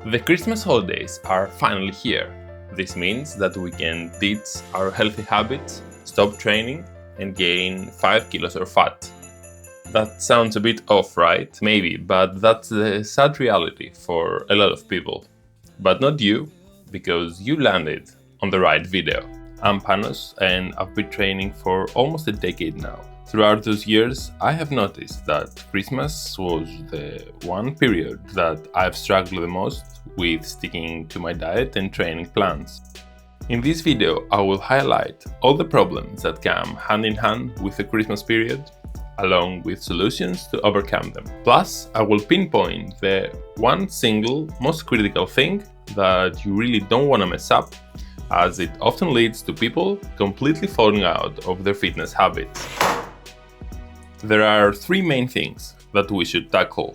The Christmas holidays are finally here. This means that we can ditch our healthy habits, stop training, and gain 5 kilos of fat. That sounds a bit off, right? Maybe, but that's the sad reality for a lot of people. But not you, because you landed on the right video. I'm Panos, and I've been training for almost a decade now. Throughout those years, I have noticed that Christmas was the one period that I've struggled the most with sticking to my diet and training plans. In this video, I will highlight all the problems that come hand in hand with the Christmas period, along with solutions to overcome them. Plus, I will pinpoint the one single most critical thing that you really don't want to mess up, as it often leads to people completely falling out of their fitness habits. There are three main things that we should tackle.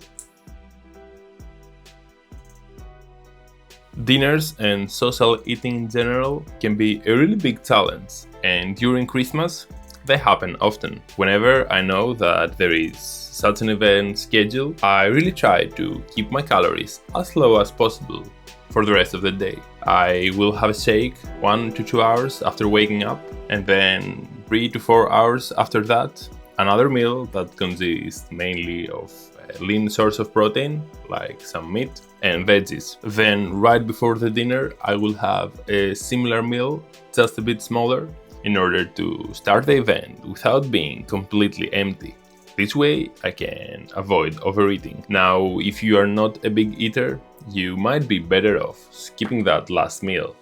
Dinners and social eating in general can be a really big challenge, and during Christmas, they happen often. Whenever I know that there is such an event scheduled, I really try to keep my calories as low as possible for the rest of the day. I will have a shake 1 to 2 hours after waking up, and then 3 to 4 hours after that, another meal that consists mainly of a lean source of protein, like some meat and veggies. Then right before the dinner, I will have a similar meal, just a bit smaller, in order to start the event without being completely empty. This way, I can avoid overeating. Now, if you are not a big eater, you might be better off skipping that last meal,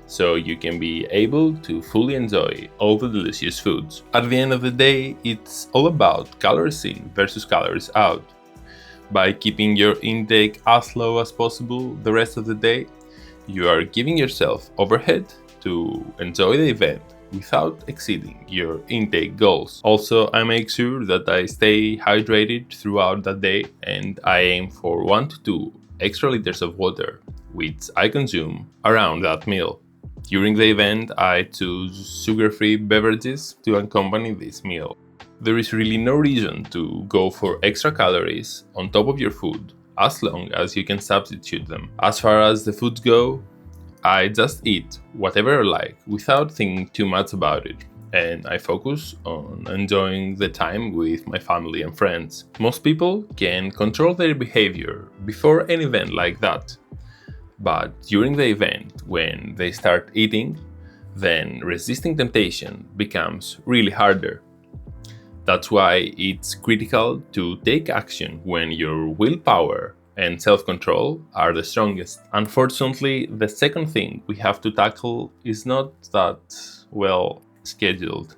so you can be able to fully enjoy all the delicious foods. At the end of the day, it's all about calories in versus calories out. By keeping your intake as low as possible the rest of the day, you are giving yourself overhead to enjoy the event without exceeding your intake goals. Also, I make sure that I stay hydrated throughout the day, and I aim for 1 to 2 extra liters of water, which I consume around that meal. During the event, I choose sugar-free beverages to accompany this meal. There is really no reason to go for extra calories on top of your food, as long as you can substitute them. As far as the foods go, I just eat whatever I like without thinking too much about it, and I focus on enjoying the time with my family and friends. Most people can control their behavior before an event like that, but during the event, when they start eating, then resisting temptation becomes really harder. That's why it's critical to take action when your willpower and self-control are the strongest. Unfortunately, the second thing we have to tackle is not that well scheduled.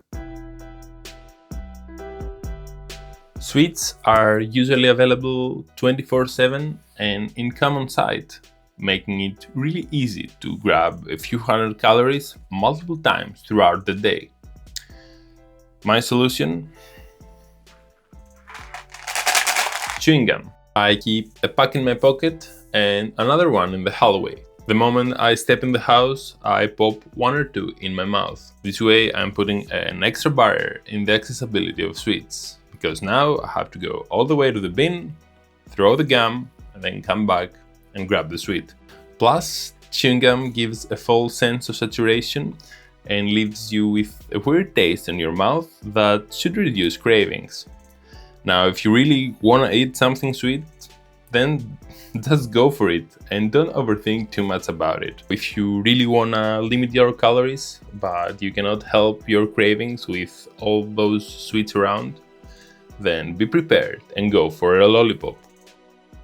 Sweets are usually available 24/7 and in common sight, making it really easy to grab a few hundred calories multiple times throughout the day. My solution? Chewing gum. I keep a pack in my pocket and another one in the hallway. The moment I step in the house, I pop 1 or 2 in my mouth. This way, I'm putting an extra barrier in the accessibility of sweets, because now I have to go all the way to the bin, throw the gum, and then come back and grab the sweet. Plus, chewing gum gives a false sense of saturation and leaves you with a weird taste in your mouth that should reduce cravings. Now, if you really want to eat something sweet, then just go for it and don't overthink too much about it. If you really want to limit your calories, but you cannot help your cravings with all those sweets around, then be prepared and go for a lollipop.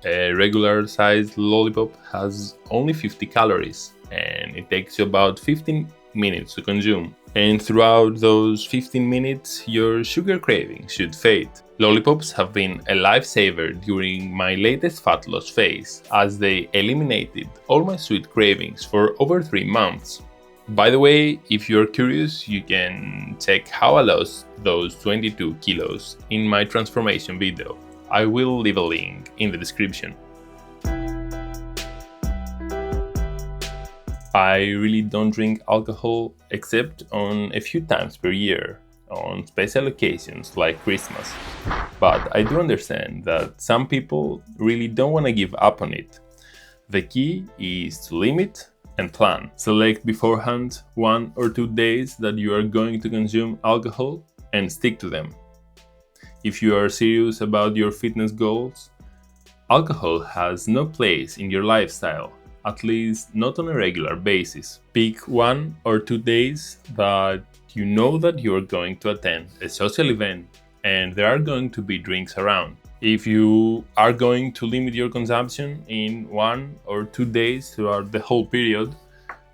A regular sized lollipop has only 50 calories, and it takes you about 15 minutes to consume. And throughout those 15 minutes, your sugar craving should fade. Lollipops have been a lifesaver during my latest fat loss phase, as they eliminated all my sweet cravings for over 3 months. By the way, if you're curious, you can check how I lost those 22 kilos in my transformation video. I will leave a link in the description. I really don't drink alcohol except on a few times per year, on special occasions like Christmas. But I do understand that some people really don't want to give up on it. The key is to limit and plan. Select beforehand 1 or 2 days that you are going to consume alcohol and stick to them. If you are serious about your fitness goals, alcohol has no place in your lifestyle, at least not on a regular basis. Pick 1 or 2 days that you know that you are going to attend a social event and there are going to be drinks around. If you are going to limit your consumption in 1 or 2 days throughout the whole period,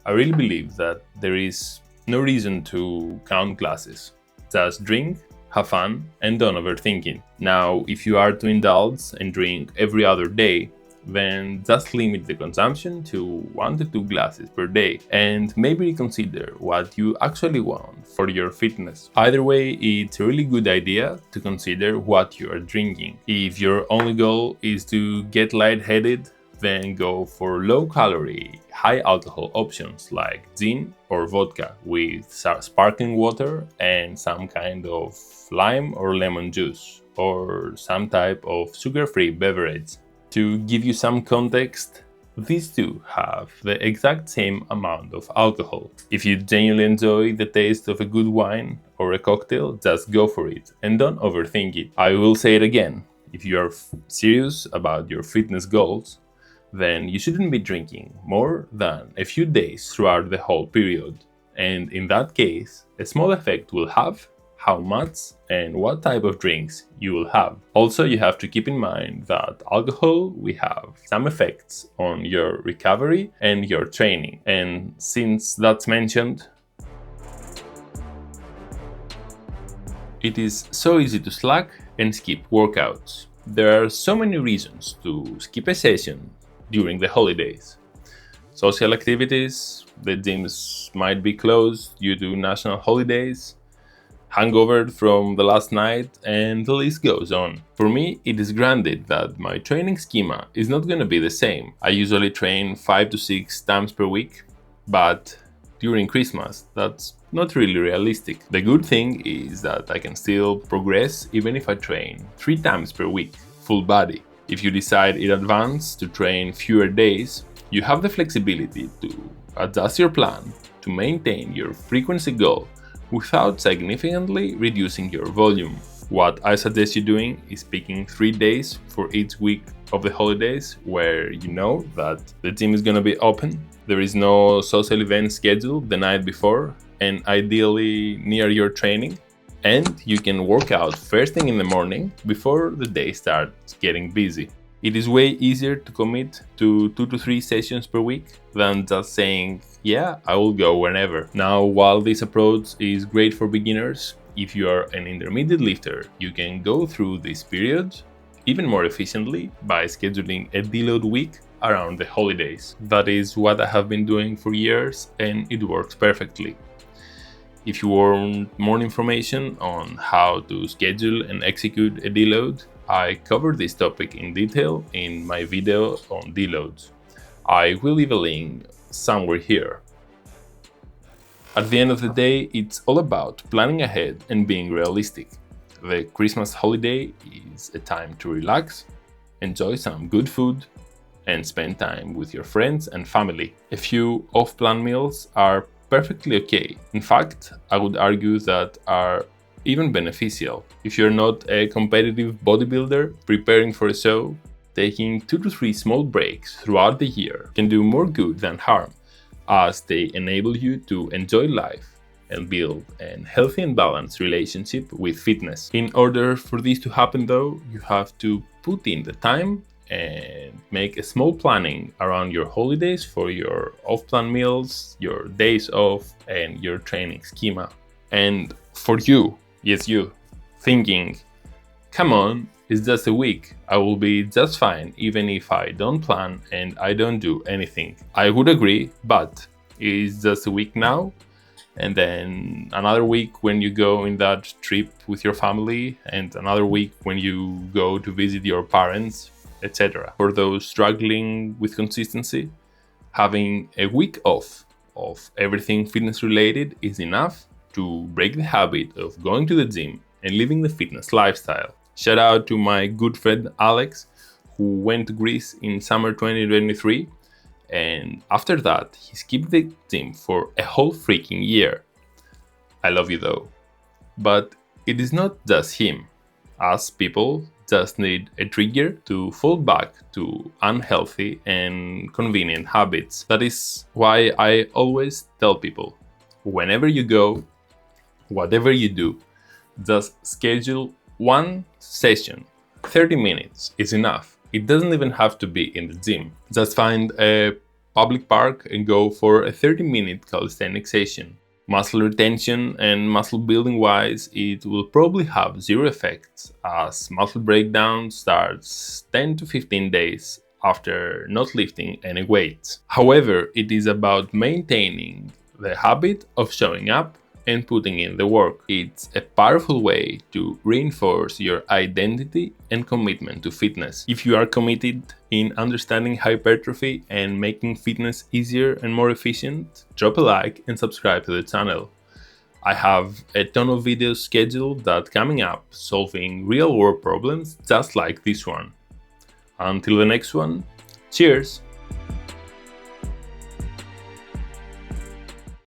I really believe that there is no reason to count glasses. Just drink, have fun, and don't overthink it. Now, if you are to indulge and drink every other day, then just limit the consumption to 1 to 2 glasses per day and maybe reconsider what you actually want for your fitness. Either way, it's a really good idea to consider what you are drinking. If your only goal is to get lightheaded, then go for low-calorie, high-alcohol options like gin or vodka with sparkling water and some kind of lime or lemon juice or some type of sugar-free beverage. To give you some context, these two have the exact same amount of alcohol. If you genuinely enjoy the taste of a good wine or a cocktail, just go for it and don't overthink it. I will say it again, if you are serious about your fitness goals, then you shouldn't be drinking more than a few days throughout the whole period. And in that case, a small effect will have how much and what type of drinks you will have. Also, you have to keep in mind that alcohol will have some effects on your recovery and your training. And since that's mentioned, it is so easy to slack and skip workouts. There are so many reasons to skip a session during the holidays. Social activities, the gyms might be closed due to national holidays, hangover from the last night, and the list goes on. For me, it is granted that my training schema is not going to be the same. I usually train 5 to 6 times per week, but during Christmas, that's not really realistic. The good thing is that I can still progress even if I train 3 times per week, full body. If you decide in advance to train fewer days, you have the flexibility to adjust your plan to maintain your frequency goal without significantly reducing your volume. What I suggest you doing is picking 3 days for each week of the holidays where you know that the gym is gonna be open, there is no social event scheduled the night before, and ideally near your training, and you can work out first thing in the morning before the day starts getting busy. It is way easier to commit to 2 to 3 sessions per week than just saying, yeah, I will go whenever. Now, while this approach is great for beginners, if you are an intermediate lifter, you can go through this period even more efficiently by scheduling a deload week around the holidays. That is what I have been doing for years and it works perfectly. If you want more information on how to schedule and execute a deload, I covered this topic in detail in my video on deloads. I will leave a link somewhere here. At the end of the day, it's all about planning ahead and being realistic. The Christmas holiday is a time to relax, enjoy some good food, and spend time with your friends and family. A few off-plan meals are perfectly okay. In fact, I would argue that are even beneficial. If you're not a competitive bodybuilder preparing for a show, taking 2 to 3 small breaks throughout the year can do more good than harm, as they enable you to enjoy life and build a healthy and balanced relationship with fitness. In order for this to happen though, you have to put in the time and make a small planning around your holidays for your off-plan meals, your days off, and your training schema. And for you, yes you, thinking, come on, it's just a week, I will be just fine even if I don't plan and I don't do anything. I would agree, but it's just a week now, and then another week when you go in that trip with your family, and another week when you go to visit your parents, etc. For those struggling with consistency, having a week off of everything fitness related is enough to break the habit of going to the gym and living the fitness lifestyle. Shout out to my good friend Alex, who went to Greece in summer 2023 and after that he skipped the gym for a whole freaking year. I love you though. But it is not just him. Us people just need a trigger to fall back to unhealthy and convenient habits. That is why I always tell people, whenever you go, whatever you do, just schedule one session. 30 minutes is enough. It doesn't even have to be in the gym. Just find a public park and go for a 30-minute calisthenics session. Muscle retention and muscle building wise, it will probably have zero effects, as muscle breakdown starts 10 to 15 days after not lifting any weights. However, it is about maintaining the habit of showing up and putting in the work. It's a powerful way to reinforce your identity and commitment to fitness. If you are committed in understanding hypertrophy and making fitness easier and more efficient, drop a like and subscribe to the channel. I have a ton of videos scheduled that coming up solving real world problems just like this one. Until the next one, cheers!